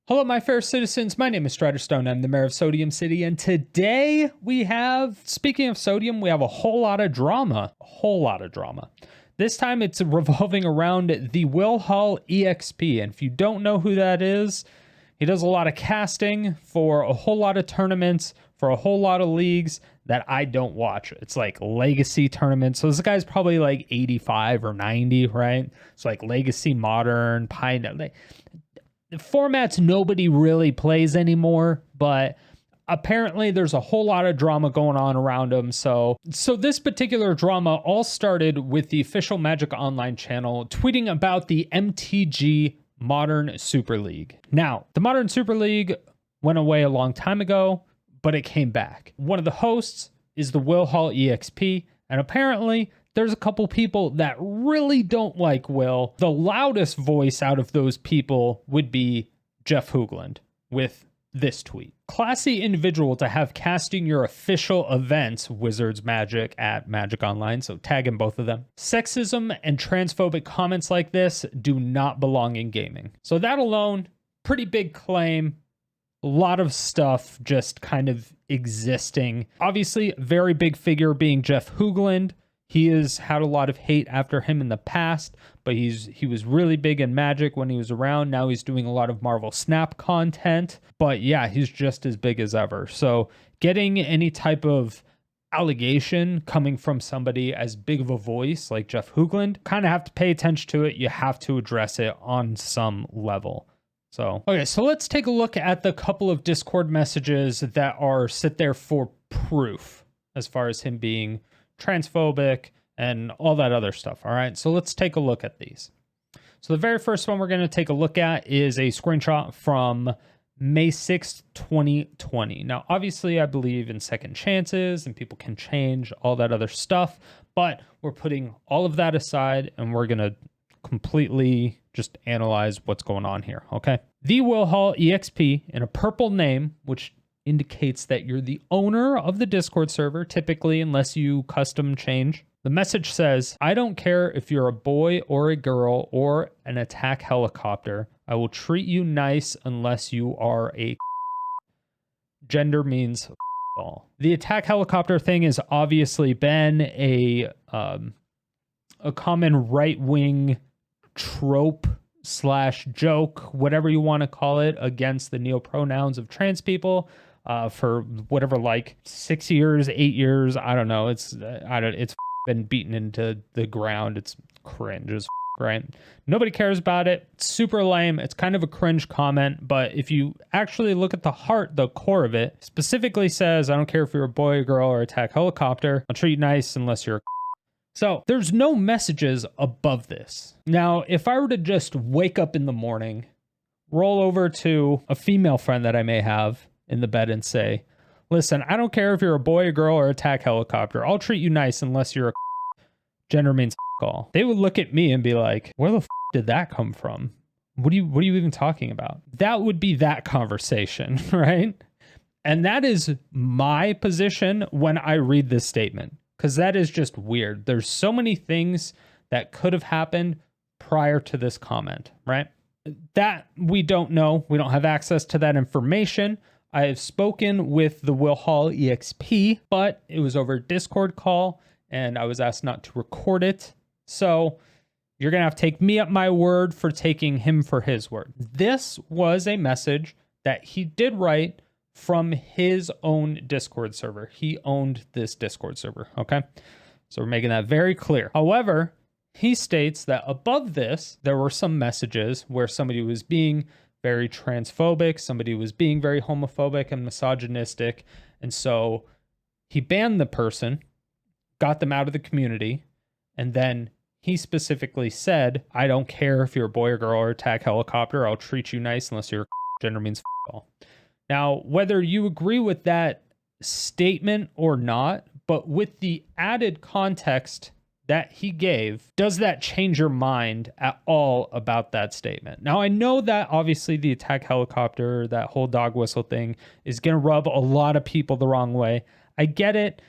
Hello, my fair citizens. My name is Strider Stone. I'm the mayor of Sodium City. And today we have, speaking of sodium, we have a whole lot of drama. A whole lot of drama. This time it's revolving around the Will Hall EXP. And if you don't know who that is, he does a lot of casting for a whole lot of tournaments, for a whole lot of leagues that I don't watch. It's like legacy tournaments. So this guy's probably like 85 or 90, right? It's like legacy, modern, pine. Formats nobody really plays anymore, but apparently there's a whole lot of drama going on around him. So this particular drama all started with the official Magic Online channel tweeting about the MTG Modern Super League. Now, the Modern Super League went away a long time ago, but it came back. One of the hosts is the Will Hall EXP, and apparently there's a couple people that really don't like Will. The loudest voice out of those people would be Jeff Hoogland with this tweet. Classy individual to have casting your official events, Wizards Magic at Magic Online, so tag in both of them. Sexism and transphobic comments like this do not belong in gaming. So that alone, pretty big claim. A lot of stuff just kind of existing. Obviously, very big figure being Jeff Hoogland. He has had a lot of hate after him in the past, but he was really big in Magic when he was around. Now he's doing a lot of Marvel Snap content, but yeah, he's just as big as ever. So getting any type of allegation coming from somebody as big of a voice like Jeff Hoogland, kind of have to pay attention to it. You have to address it on some level. So let's take a look at the couple of Discord messages that are sit there for proof as far as him being transphobic and all that other stuff. All right, so let's take a look at these. So the very first one we're going to take a look at is a screenshot from May 6th, 2020. Now, obviously, I believe in second chances and people can change, all that other stuff, but we're putting all of that aside and we're going to completely just analyze what's going on here, okay? The Will Hall EXP in a purple name, which indicates that you're the owner of the Discord server, typically, unless you custom change. The message says, I don't care if you're a boy or a girl or an attack helicopter. I will treat you nice unless you are a gender means all. The attack helicopter thing has obviously been a common right-wing trope / joke, whatever you want to call it, against the neopronouns of trans people. For whatever, like 6 years, 8 years, I don't know. It's been beaten into the ground. It's cringe as right? Nobody cares about it. It's super lame. It's kind of a cringe comment, but if you actually look at the heart, the core of it specifically says, I don't care if you're a boy, a girl, or attack helicopter. I'll treat you nice unless you're a So there's no messages above this. Now, if I were to just wake up in the morning, roll over to a female friend that I may have in the bed and say, listen, I don't care if you're a boy, a girl, or attack helicopter. I'll treat you nice unless you're a gender means all. They would look at me and be like, where the did that come from? What are you even talking about? That would be that conversation, right? And that is my position when I read this statement, because that is just weird. There's so many things that could have happened prior to this comment, right? That we don't know. We don't have access to that information. I have spoken with the Will Hall EXP, but it was over a Discord call and I was asked not to record it. So you're going to have to take me at my word for taking him for his word. This was a message that he did write from his own Discord server. He owned this Discord server, okay? So we're making that very clear. However, he states that above this, there were some messages where somebody was being very transphobic, somebody was being very homophobic and misogynistic, and so he banned the person, got them out of the community, and then he specifically said, I don't care if you're a boy or girl or attack helicopter, I'll treat you nice unless your gender means all. Now, whether you agree with that statement or not, but with the added context that he gave, does that change your mind at all about that statement? Now, I know that obviously the attack helicopter, that whole dog whistle thing is going to rub a lot of people the wrong way. I get it,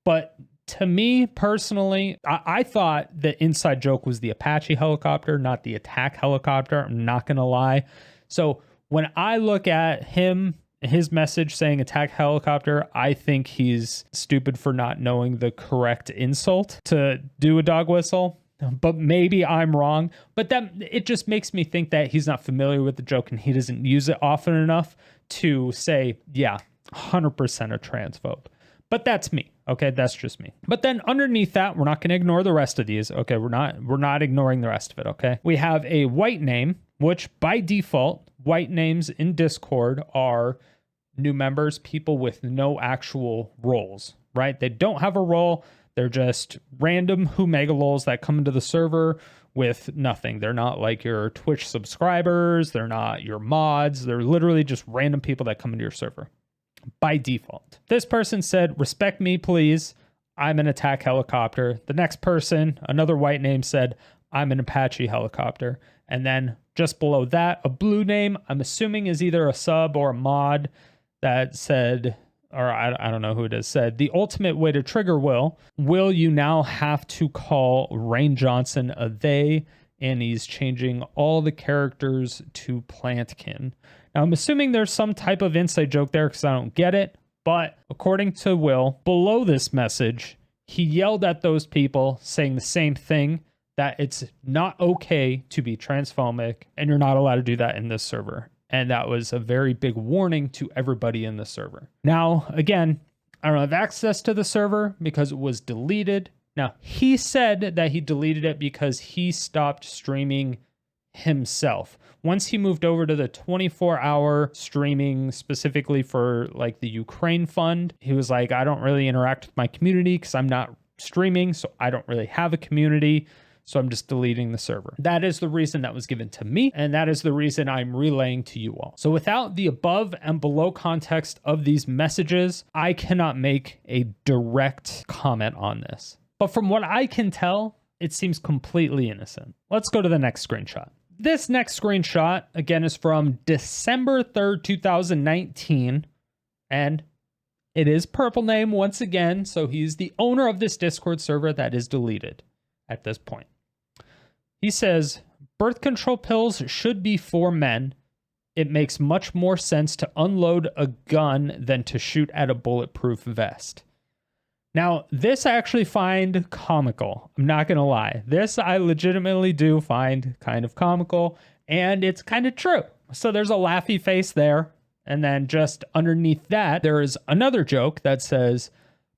but to me personally, I thought the inside joke was the Apache helicopter, not the attack helicopter. I'm not going to lie. So when I look at him, his message saying attack helicopter, I think he's stupid for not knowing the correct insult to do a dog whistle. But maybe I'm wrong. But that it just makes me think that he's not familiar with the joke and he doesn't use it often enough to say, yeah, 100% a transphobe. But that's me. Okay, that's just me. But then underneath that, we're not going to ignore the rest of these. Okay, we're not ignoring the rest of it. Okay, we have a white name, which by default, white names in Discord are new members, people with no actual roles, right? They don't have a role. They're just random Who-Megalols that come into the server with nothing. They're not like your Twitch subscribers. They're not your mods. They're literally just random people that come into your server by default. This person said, respect me, please. I'm an attack helicopter. The next person, another white name, said, I'm an Apache helicopter. And then just below that, a blue name, I'm assuming is either a sub or a mod, that said, or I don't know who it is, said, the ultimate way to trigger will you now have to call Rain Johnson a they, and he's changing all the characters to Plantkin. Now, I'm assuming there's some type of inside joke there because I don't get it, but according to Will, below this message, he yelled at those people saying the same thing, that it's not okay to be transphobic, and you're not allowed to do that in this server. And that was a very big warning to everybody in the server. Now, again, I don't have access to the server because it was deleted. Now, he said that he deleted it because he stopped streaming himself. Once he moved over to the 24-hour streaming specifically for like the Ukraine fund, he was like, I don't really interact with my community because I'm not streaming, so I don't really have a community. So I'm just deleting the server. That is the reason that was given to me, and that is the reason I'm relaying to you all. So without the above and below context of these messages, I cannot make a direct comment on this. But from what I can tell, it seems completely innocent. Let's go to the next screenshot. This next screenshot, again, is from December 3rd, 2019, and it is Purple Name once again, so he's the owner of this Discord server that is deleted at this point. He says, birth control pills should be for men. It makes much more sense to unload a gun than to shoot at a bulletproof vest. Now, this I actually find comical. I'm not going to lie. This I legitimately do find kind of comical, and it's kind of true. So there's a laughy face there. And then just underneath that, there is another joke that says,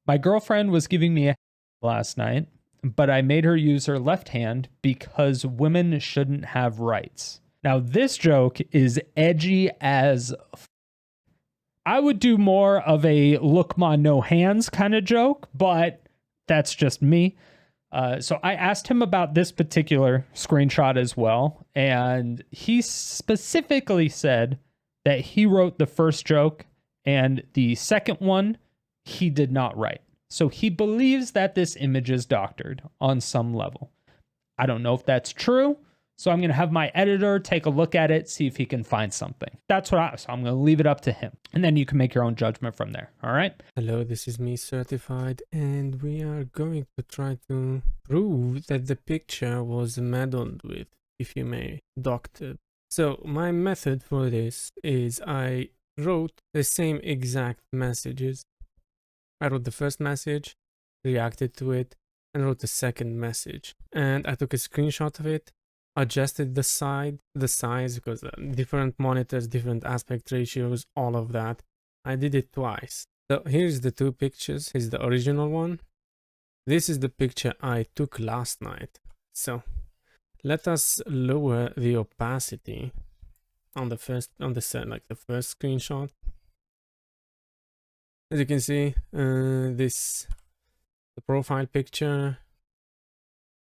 my girlfriend was giving me a last night, but I made her use her left hand because women shouldn't have rights. Now, this joke is edgy as I would do more of a look ma no hands kind of joke, but that's just me. So I asked him about this particular screenshot as well, and he specifically said that he wrote the first joke and the second one he did not write. So he believes that this image is doctored on some level. I don't know if that's true, so I'm going to have my editor take a look at it, see if he can find something. So I'm going to leave it up to him, and then you can make your own judgment from there, all right? Hello, this is me certified, and we are going to try to prove that the picture was meddled with, if you may, doctored. So my method for this is I wrote the same exact messages. I wrote the first message, reacted to it, and wrote the second message. And I took a screenshot of it, adjusted the size, because different monitors, different aspect ratios, all of that. I did it twice. So here's the two pictures. Here's the original one. This is the picture I took last night. So let us lower the opacity on the first screenshot. As you can see, the profile picture,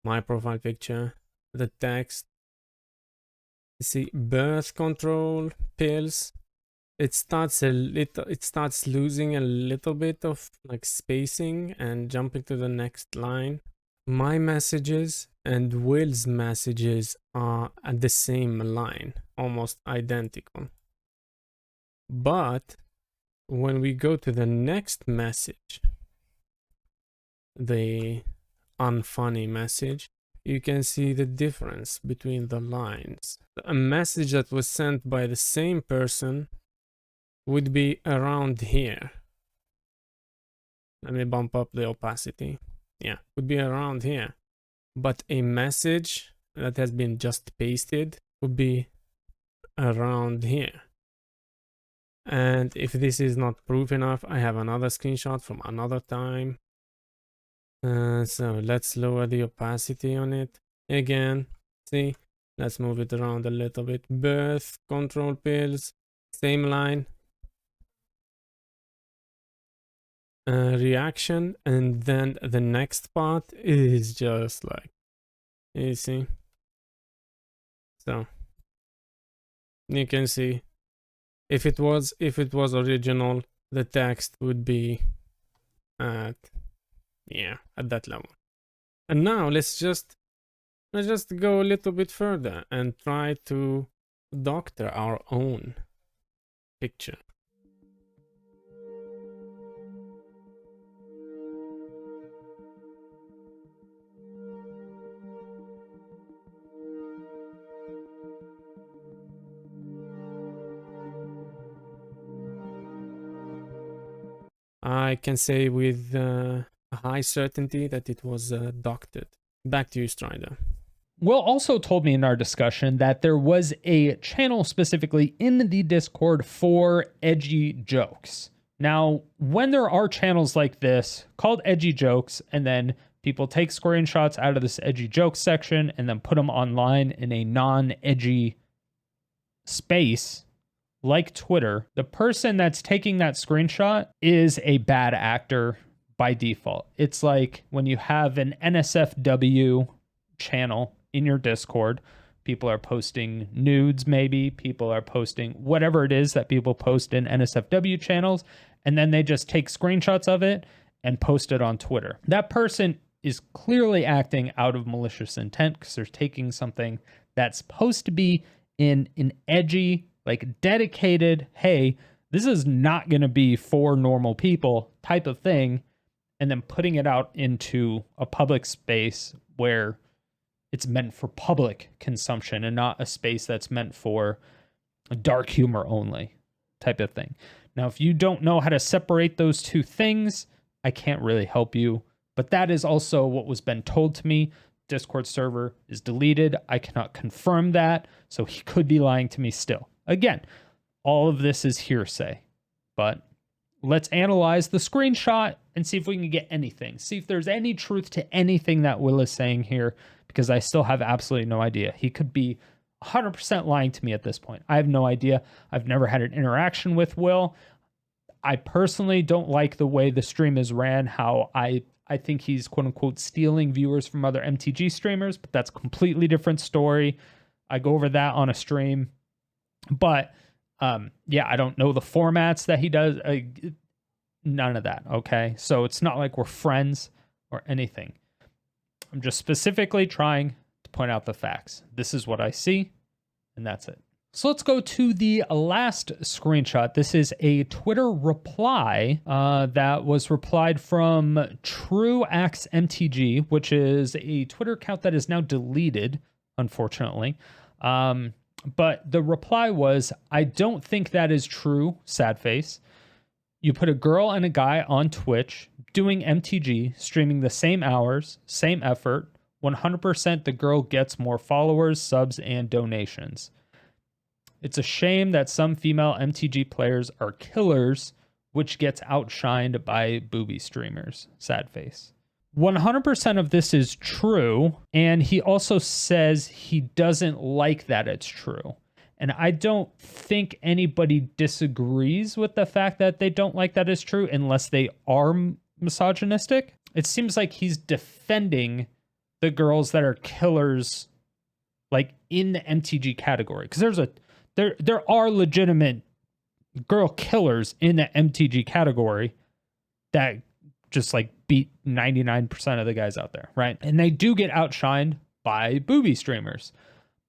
my profile picture, the text. You see, birth control pills. It starts losing a little bit of like spacing and jumping to the next line. My messages and Will's messages are at the same line, almost identical. But when we go to the next message, the unfunny message, you can see the difference between the lines. A message that was sent by the same person would be around here. Let me bump up the opacity. Yeah, would be around here. But a message that has been just pasted would be around here. And if this is not proof enough, I have another screenshot from another time. So let's lower the opacity on it again. See, let's move it around a little bit. Birth control pills, same line. Reaction, and then the next part is just like, you see. So you can see if it was original, the text would be at that level. And now let's just go a little bit further and try to doctor our own picture. I can say with a high certainty that it was doctored. Back to you, Strider. Will also told me in our discussion that there was a channel specifically in the Discord for edgy jokes. Now, when there are channels like this called edgy jokes, and then people take screenshots out of this edgy jokes section and then put them online in a non-edgy space, like Twitter, the person that's taking that screenshot is a bad actor by default. It's like when you have an NSFW channel in your Discord, people are posting nudes, maybe people are posting whatever it is that people post in NSFW channels, and then they just take screenshots of it and post it on Twitter. That person is clearly acting out of malicious intent because they're taking something that's supposed to be in an edgy, like dedicated, hey, this is not going to be for normal people type of thing, and then putting it out into a public space where it's meant for public consumption and not a space that's meant for dark humor only type of thing. Now, if you don't know how to separate those two things, I can't really help you, but that is also what was been told to me. Discord server is deleted. I cannot confirm that, so he could be lying to me still. Again, all of this is hearsay, but let's analyze the screenshot and see if we can get anything. See if there's any truth to anything that Will is saying here, because I still have absolutely no idea. He could be 100% lying to me at this point. I have no idea. I've never had an interaction with Will. I personally don't like the way the stream is ran, how I think he's quote unquote stealing viewers from other MTG streamers, but that's a completely different story. I go over that on a stream. But yeah, I don't know the formats that he does. None of that. Okay. So it's not like we're friends or anything. I'm just specifically trying to point out the facts. This is what I see, and that's it. So let's go to the last screenshot. This is a Twitter reply that was replied from TrueAxeMTG, which is a Twitter account that is now deleted, unfortunately. But the reply was, I don't think that is true, sad face. You put a girl and a guy on Twitch doing MTG, streaming the same hours, same effort. 100% the girl gets more followers, subs, and donations. It's a shame that some female MTG players are killers, which gets outshined by booby streamers. Sad face. 100% of this is true, and he also says he doesn't like that it's true. And I don't think anybody disagrees with the fact that they don't like that it's true unless they are misogynistic. It seems like he's defending the girls that are killers, like in the MTG category, because there are legitimate girl killers in the MTG category that just like beat 99% of the guys out there, right? And they do get outshined by booby streamers.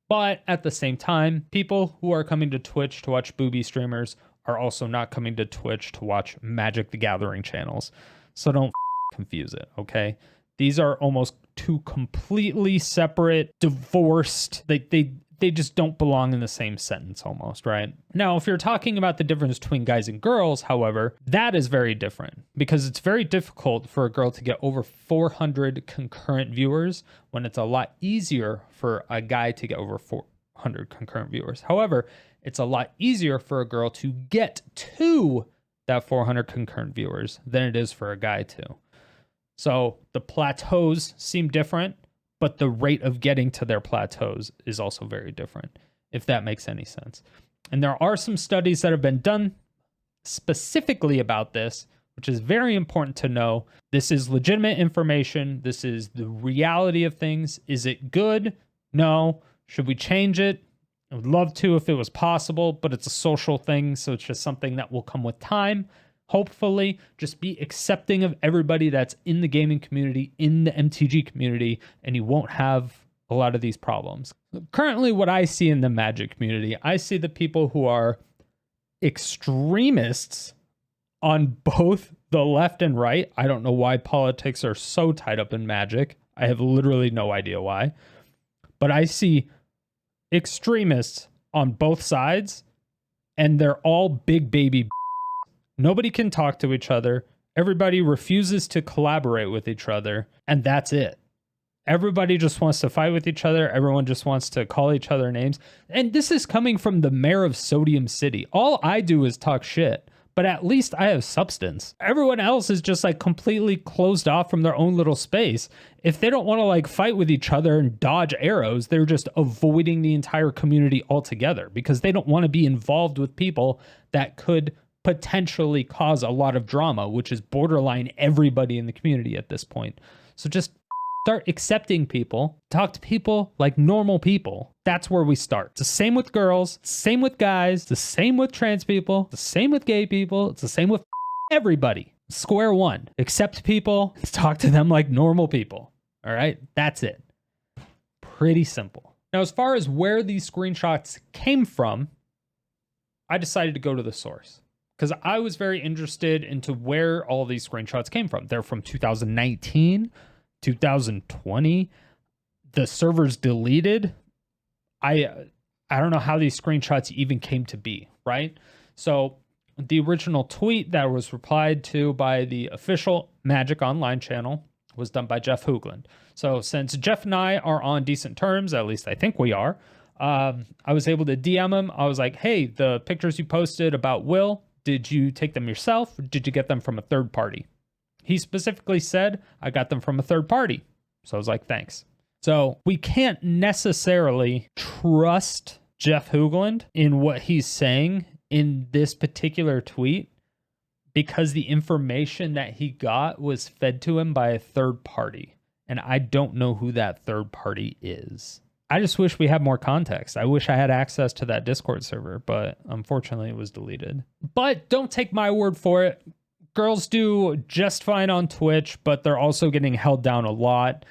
But at the same time, people who are coming to Twitch to watch booby streamers are also not coming to Twitch to watch Magic the Gathering channels. So don't confuse it, okay? These are almost two completely separate, divorced, they just don't belong in the same sentence almost, right? Now, if you're talking about the difference between guys and girls, however, that is very different because it's very difficult for a girl to get over 400 concurrent viewers when it's a lot easier for a guy to get over 400 concurrent viewers. However, it's a lot easier for a girl to get to that 400 concurrent viewers than it is for a guy to. So the plateaus seem different, but the rate of getting to their plateaus is also very different, if that makes any sense. And there are some studies that have been done specifically about this, which is very important to know. This is legitimate information. This is the reality of things. Is it good? No. Should we change it? I would love to if it was possible, but it's a social thing, so it's just something that will come with time. Hopefully, just be accepting of everybody that's in the gaming community, in the MTG community, and you won't have a lot of these problems. Currently, what I see in the Magic community, I see the people who are extremists on both the left and right. I don't know why politics are so tied up in Magic. I have literally no idea why. But I see extremists on both sides, and they're all big baby. Nobody can talk to each other. Everybody refuses to collaborate with each other, and that's it. Everybody just wants to fight with each other. Everyone just wants to call each other names. And this is coming from the mayor of Sodium City. All I do is talk shit, but at least I have substance. Everyone else is just like completely closed off from their own little space. If they don't want to like fight with each other and dodge arrows, they're just avoiding the entire community altogether because they don't want to be involved with people that could potentially cause a lot of drama, which is borderline everybody in the community at this point. So just start accepting people, talk to people like normal people. That's where we start. It's the same with girls, same with guys, the same with trans people, the same with gay people, it's the same with everybody. Square one. Accept people, talk to them like normal people. All right? That's it. Pretty simple. Now, as far as where these screenshots came from, I decided to go to the source, because I was very interested into where all these screenshots came from. They're from 2019, 2020. The server's deleted. I don't know how these screenshots even came to be, right? So the original tweet that was replied to by the official Magic Online channel was done by Jeff Hoogland. So since Jeff and I are on decent terms, at least I think we are, I was able to DM him. I was like, hey, the pictures you posted about Will, did you take them yourself, or did you get them from a third party? He specifically said, I got them from a third party. So I was like, thanks. So we can't necessarily trust Jeff Hoogland in what he's saying in this particular tweet because the information that he got was fed to him by a third party. And I don't know who that third party is. I just wish we had more context. I wish I had access to that Discord server, but unfortunately it was deleted. But don't take my word for it. Girls do just fine on Twitch, but they're also getting held down a lot.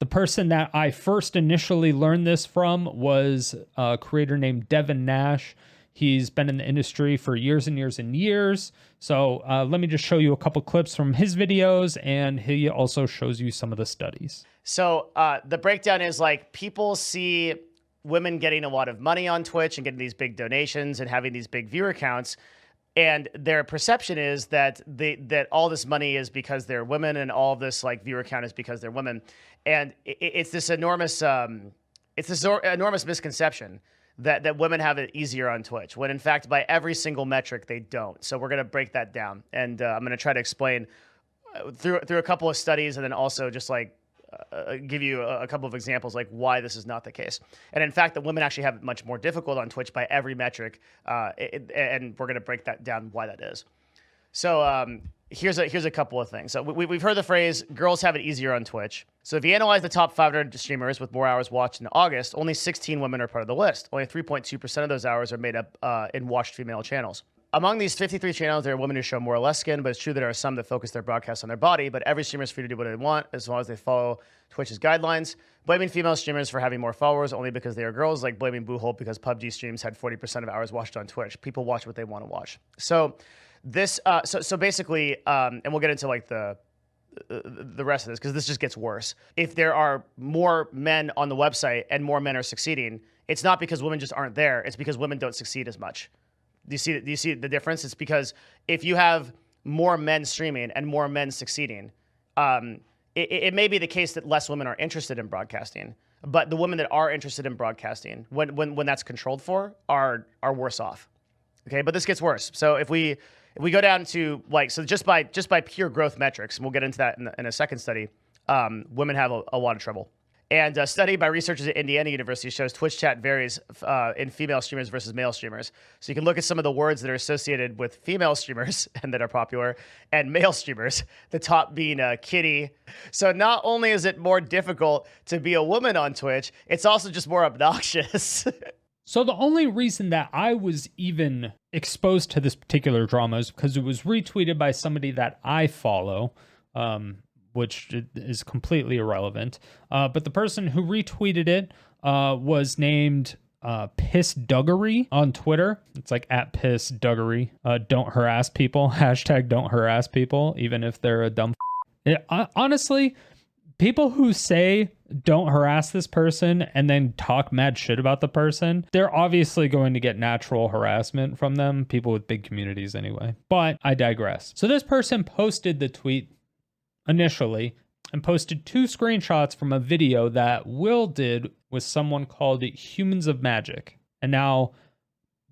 The person that I first initially learned this from was a creator named Devin Nash. He's been in the industry for years and years and years. So let me just show you a couple clips from his videos, and he also shows you some of the studies. So the breakdown is like people see women getting a lot of money on Twitch and getting these big donations and having these big viewer counts. And their perception is that that all this money is because they're women, and all of this like viewer count is because they're women. And it's this enormous misconception that women have it easier on Twitch, when in fact by every single metric they don't. So we're gonna break that down, and I'm gonna try to explain through a couple of studies, and then also just like give you a couple of examples like why this is not the case. And in fact, the women actually have it much more difficult on Twitch by every metric, and we're going to break that down why that is. So here's a couple of things. So we've heard the phrase "girls have it easier on Twitch." So if you analyze the top 500 streamers with more hours watched in August, only 16 women are part of the list. Only 3.2% of those hours are made up in watched female channels. Among these 53 channels, there are women who show more or less skin, but it's true that there are some that focus their broadcasts on their body, but every streamer is free to do what they want as long as they follow Twitch's guidelines. Blaming female streamers for having more followers only because they are girls, like blaming Boohole because PUBG streams had 40% of hours watched on Twitch. People watch what they want to watch. So this, so basically, and we'll get into like the the rest of this, because this just gets worse. If there are more men on the website and more men are succeeding, it's not because women just aren't there. It's because women don't succeed as much. Do you see the difference? It's because if you have more men streaming and more men succeeding, it may be the case that less women are interested in broadcasting, but the women that are interested in broadcasting, when that's controlled for, are worse off. Okay, but this gets worse. So if we go down to just by pure growth metrics, and we'll get into that in a second study, women have a lot of trouble. And a study by researchers at Indiana University shows Twitch chat varies in female streamers versus male streamers. So you can look at some of the words that are associated with female streamers and that are popular, and male streamers, the top being kitty. So not only is it more difficult to be a woman on Twitch, it's also just more obnoxious. So the only reason that I was even exposed to this particular drama is because it was retweeted by somebody that I follow, which is completely irrelevant. But the person who retweeted it was named Piss Duggery on Twitter. It's like at Piss Duggery. Don't harass people. Hashtag don't harass people, even if they're a dumb. Honestly, people who say don't harass this person and then talk mad shit about the person, they're obviously going to get natural harassment from them. People with big communities anyway. But I digress. So this person posted the tweet initially and posted 2 screenshots from a video that Will did with someone called Humans of Magic. And now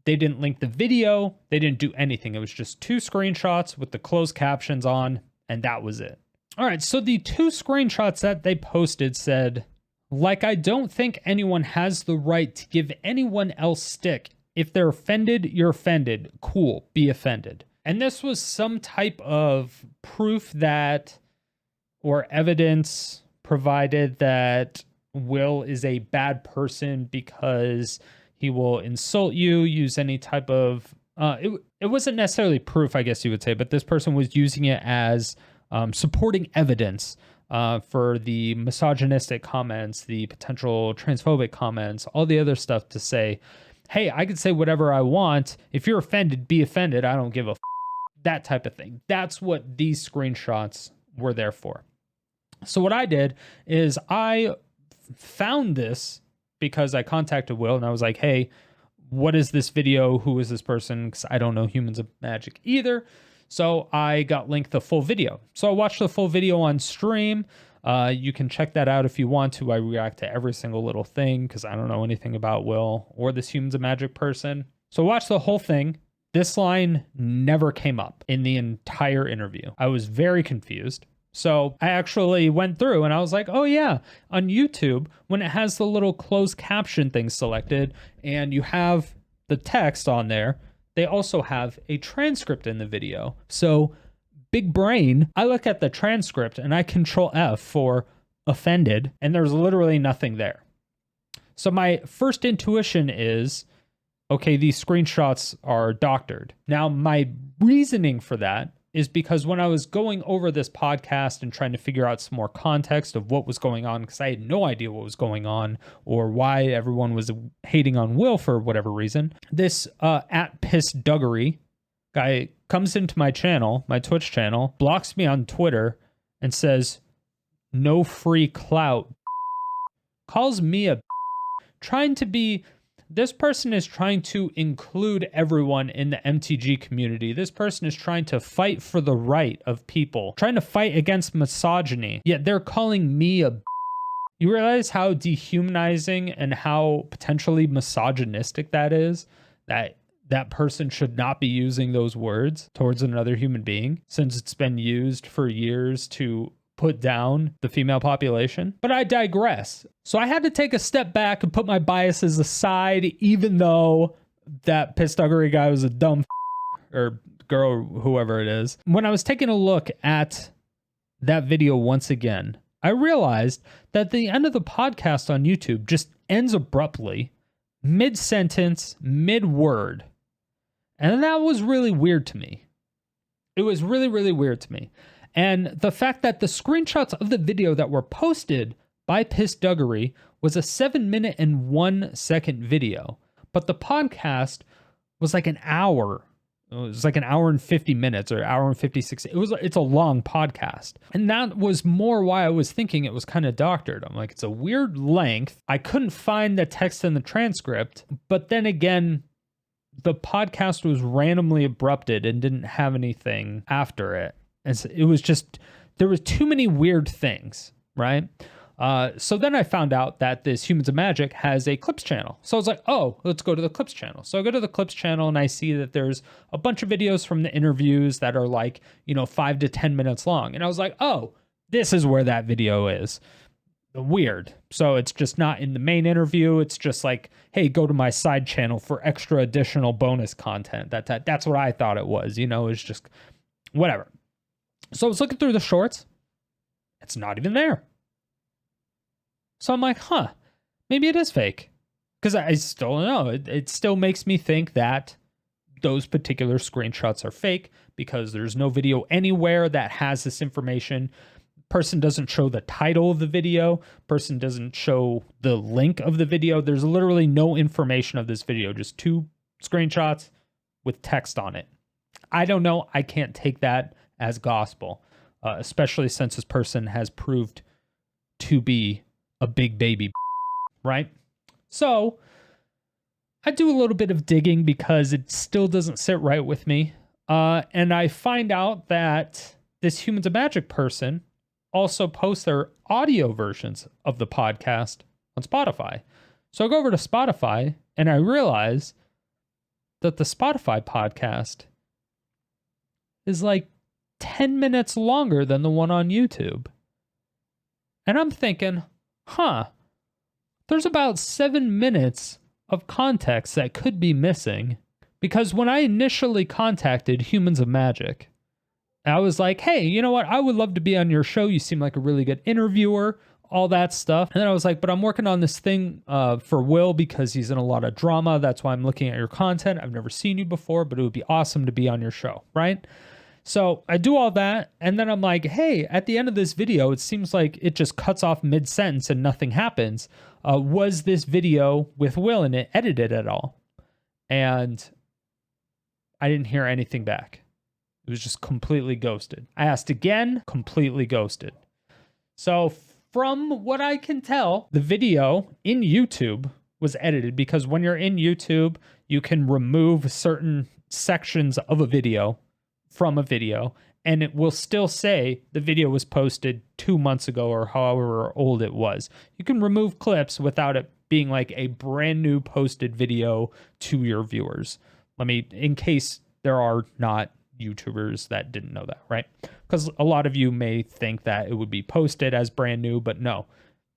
they didn't link the video. They didn't do anything. It was just 2 screenshots with the closed captions on, and that was it. All right, so the 2 screenshots that they posted said, like, I don't think anyone has the right to give anyone else stick. If they're offended, you're offended. Cool, be offended. And this was some type of proof that, or evidence provided that Will is a bad person because he will insult you, use any type of, it wasn't necessarily proof, I guess you would say, but this person was using it as supporting evidence for the misogynistic comments, the potential transphobic comments, all the other stuff to say, hey, I can say whatever I want. If you're offended, be offended. I don't give a that type of thing. That's what these screenshots were there for. So what I did is I found this because I contacted Will and I was like, hey, what is this video? Who is this person? Because I don't know Humans of Magic either. So I got linked the full video. So I watched the full video on stream. You can check that out if you want to. I react to every single little thing because I don't know anything about Will or this Humans of Magic person. So watch the whole thing. This line never came up in the entire interview. I was very confused. So I actually went through and I was like, oh yeah, on YouTube, when it has the little closed caption thing selected and you have the text on there, they also have a transcript in the video. So big brain, I look at the transcript and I control F for offended and there's literally nothing there. So my first intuition is, okay, these screenshots are doctored. Now my reasoning for that is because when I was going over this podcast and trying to figure out some more context of what was going on, because I had no idea what was going on or why everyone was hating on Will for whatever reason, this at Piss Duggery guy comes into my channel, my Twitch channel, blocks me on Twitter and says, no free clout, calls me a trying to be... This person is trying to include everyone in the MTG community. This person is trying to fight for the right of people, trying to fight against misogyny, yet they're calling me a... You realize how dehumanizing and how potentially misogynistic that is? That person should not be using those words towards another human being, since it's been used for years to put down the female population. But I digress. So I had to take a step back and put my biases aside, even though that pistuggery guy was a dumb or girl, whoever it is. When I was taking a look at that video once again, I realized that the end of the podcast on YouTube just ends abruptly, mid-sentence, mid-word. And that was really weird to me. It was really, really weird to me. And the fact that the screenshots of the video that were posted by Piss Duggery was a 7-minute and 1 second video, but the podcast was like an hour It was like an hour and 50 minutes or hour and 56. It's a long podcast. And that was more why I was thinking it was kind of doctored. I'm like, it's a weird length. I couldn't find the text in the transcript, but then again, the podcast was randomly abrupted and didn't have anything after it. And so it was just, there was too many weird things, right? So then I found out that this Humans of Magic has a Clips channel. So I was like, oh, let's go to the Clips channel. So I go to the Clips channel and I see that there's a bunch of videos from the interviews that are like, 5 to 10 minutes long. And I was like, oh, this is where that video is. Weird. So it's just not in the main interview. It's just like, hey, go to my side channel for extra additional bonus content. That's what I thought it was. It's just whatever. So I was looking through the shorts. It's not even there. So I'm like, maybe it is fake. Because I still don't know. It still makes me think that those particular screenshots are fake because there's no video anywhere that has this information. Person doesn't show the title of the video. Person doesn't show the link of the video. There's literally no information of this video. Just 2 screenshots with text on it. I don't know. I can't take that as gospel, especially since this person has proved to be a big baby, right? So I do a little bit of digging because it still doesn't sit right with me. And I find out that this Humans of Magic person also posts their audio versions of the podcast on Spotify. So I go over to Spotify and I realize that the Spotify podcast is like 10 minutes longer than the one on YouTube. And I'm thinking, there's about 7 minutes of context that could be missing. Because when I initially contacted Humans of Magic, I was like, hey, you know what? I would love to be on your show. You seem like a really good interviewer, all that stuff. And then I was like, but I'm working on this thing for Will because he's in a lot of drama. That's why I'm looking at your content. I've never seen you before, but it would be awesome to be on your show, right? So I do all that, and then I'm like, hey, at the end of this video, it seems like it just cuts off mid-sentence and nothing happens. Was this video with Will in it edited at all? And I didn't hear anything back. It was just completely ghosted. I asked again, completely ghosted. So from what I can tell, the video in YouTube was edited because when you're in YouTube, you can remove certain sections of a video from a video, and it will still say the video was posted 2 months ago or however old it was. You can remove clips without it being like a brand new posted video to your viewers. In case there are not YouTubers that didn't know that, right? Because a lot of you may think that it would be posted as brand new, but no.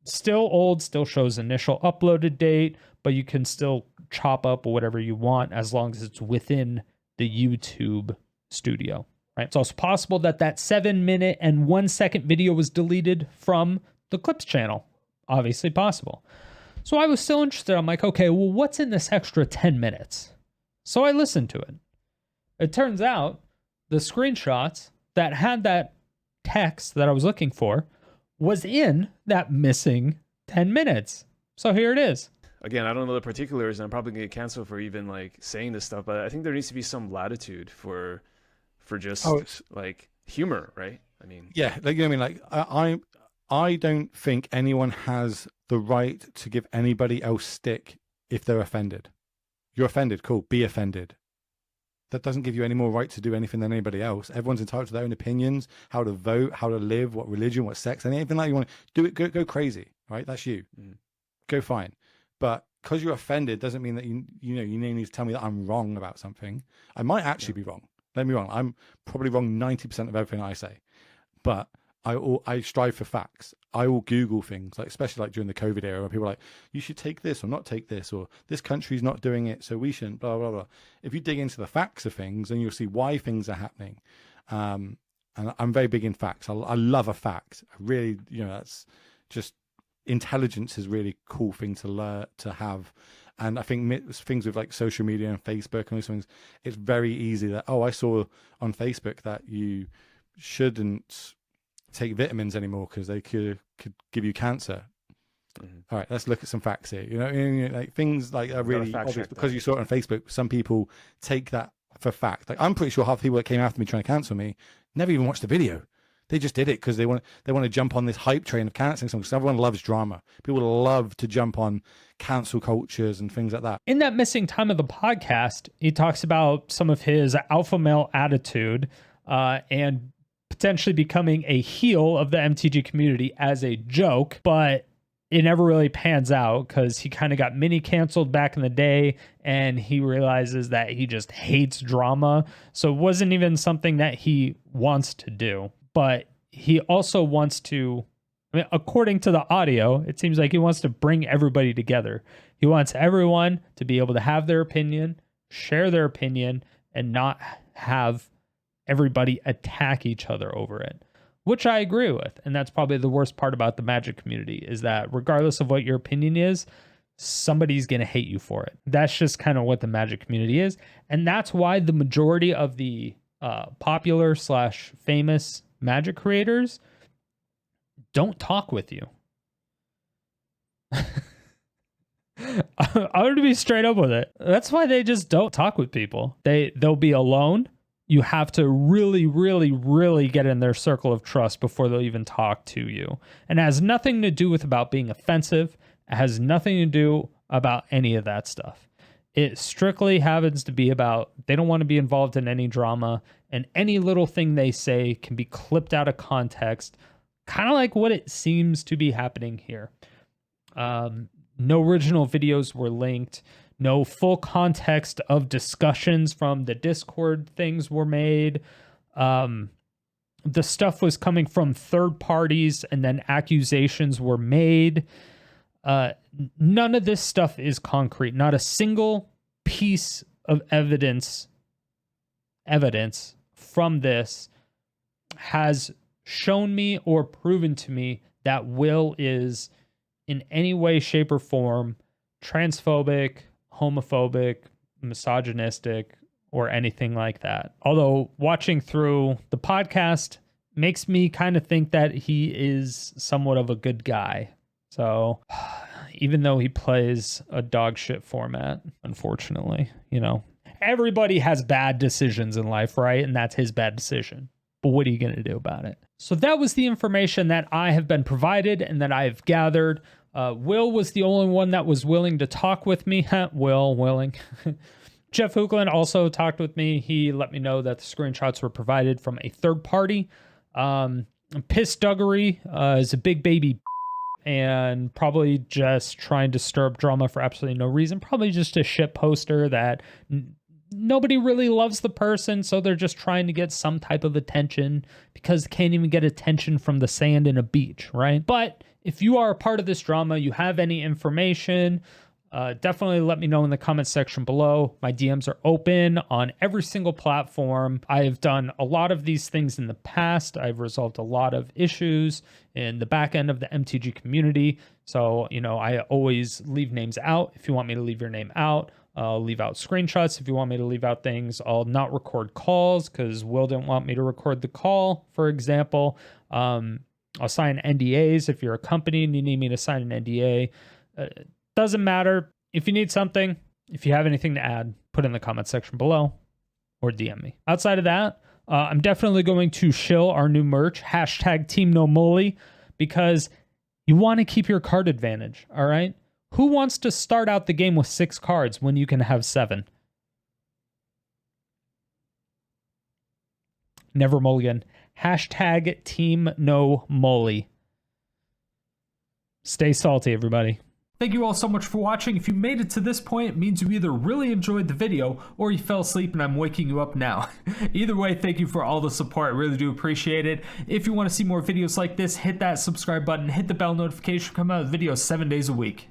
Still old, still shows initial uploaded date, but you can still chop up whatever you want as long as it's within the YouTube studio, right? It's also possible that 7 minute and 1 second video was deleted from the Clips channel. Obviously possible. So I was still interested. I'm like, okay, well, what's in this extra 10 minutes? So I listened to it. It turns out the screenshots that had that text that I was looking for was in that missing 10 minutes. So here it is. Again, I don't know the particulars, and I'm probably going to get canceled for even like saying this stuff, but I think there needs to be some latitude for just like humor, right? I mean, yeah, like, you know what I mean? Like, I don't think anyone has the right to give anybody else stick if they're offended. You're offended, cool, be offended. That doesn't give you any more right to do anything than anybody else. Everyone's entitled to their own opinions, how to vote, how to live, what religion, what sex, anything like you want to do it. Go crazy, right? That's you. Go fine. But because you're offended doesn't mean that you need to tell me that I'm wrong about something. I might actually be wrong. Don't be wrong. I'm probably wrong 90% of everything I say, but I strive for facts. I will Google things, like especially like during the COVID era, where people are like, you should take this or not take this, or this country's not doing it, so we shouldn't. Blah blah blah. If you dig into the facts of things, then you'll see why things are happening. And I'm very big in facts. I love a fact. I really, that's just intelligence is a really cool thing to learn to have. And I think things with like social media and Facebook and those things, it's very easy that, I saw on Facebook that you shouldn't take vitamins anymore because they could give you cancer. All right, let's look at some facts here. Like things like are really obvious because you saw it on Facebook. Some people take that for a fact. Like, I'm pretty sure half the people that came after me trying to cancel me never even watched the video. They just did it because they want to jump on this hype train of canceling someone, because everyone loves drama. People love to jump on cancel cultures and things like that. In that missing time of the podcast, he talks about some of his alpha male attitude and potentially becoming a heel of the MTG community as a joke, but it never really pans out because he kind of got mini canceled back in the day, and he realizes that he just hates drama. So it wasn't even something that he wants to do. But he also wants to, I mean, according to the audio, it seems like he wants to bring everybody together. He wants everyone to be able to have their opinion, share their opinion, and not have everybody attack each other over it, which I agree with. And that's probably the worst part about the Magic community, is that regardless of what your opinion is, somebody's going to hate you for it. That's just kind of what the Magic community is. And that's why the majority of the popular / famous Magic creators don't talk with you. I'm going to be straight up with it. That's why they just don't talk with people. They'll be alone. You have to really, really, really get in their circle of trust before they'll even talk to you. And it has nothing to do with about being offensive. It has nothing to do about any of that stuff. It strictly happens to be about they don't want to be involved in any drama, and any little thing they say can be clipped out of context, kind of like what it seems to be happening here. No original videos were linked. No full context of discussions from the Discord things were made. The stuff was coming from third parties, and then accusations were made. None of this stuff is concrete. Not a single piece of evidence from this has shown me or proven to me that Will is in any way, shape, or form transphobic, homophobic, misogynistic, or anything like that. Although watching through the podcast makes me kind of think that he is somewhat of a good guy. So even though he plays a dog shit format, unfortunately, everybody has bad decisions in life, right? And that's his bad decision. But what are you going to do about it? So that was the information that I have been provided and that I've gathered. Will was the only one that was willing to talk with me. Willing. Jeff Hoogland also talked with me. He let me know that the screenshots were provided from a third party. Piss Duggery is a big baby and probably just trying to stir up drama for absolutely no reason. Probably just a shit poster that nobody really loves the person, so they're just trying to get some type of attention because they can't even get attention from the sand in a beach, right? But if you are a part of this drama, you have any information, definitely let me know in the comments section below. My DMs are open on every single platform. I have done a lot of these things in the past. I've resolved a lot of issues in the back end of the MTG community. So, I always leave names out. If you want me to leave your name out, I'll leave out screenshots. If you want me to leave out things, I'll not record calls because Will didn't want me to record the call, for example. I'll sign NDAs if you're a company and you need me to sign an NDA. Doesn't matter. If you need something, if you have anything to add, put it in the comment section below or DM me. Outside of that, I'm definitely going to shill our new merch, #TeamNoMully, because you want to keep your card advantage, all right? Who wants to start out the game with 6 cards when you can have 7? Never mulligan. #TeamNoMully. Stay salty, everybody. Thank you all so much for watching. If you made it to this point, it means you either really enjoyed the video or you fell asleep and I'm waking you up now. Either way, thank you for all the support. I really do appreciate it. If you want to see more videos like this, hit that subscribe button, hit the bell notification, come out with videos 7 days a week.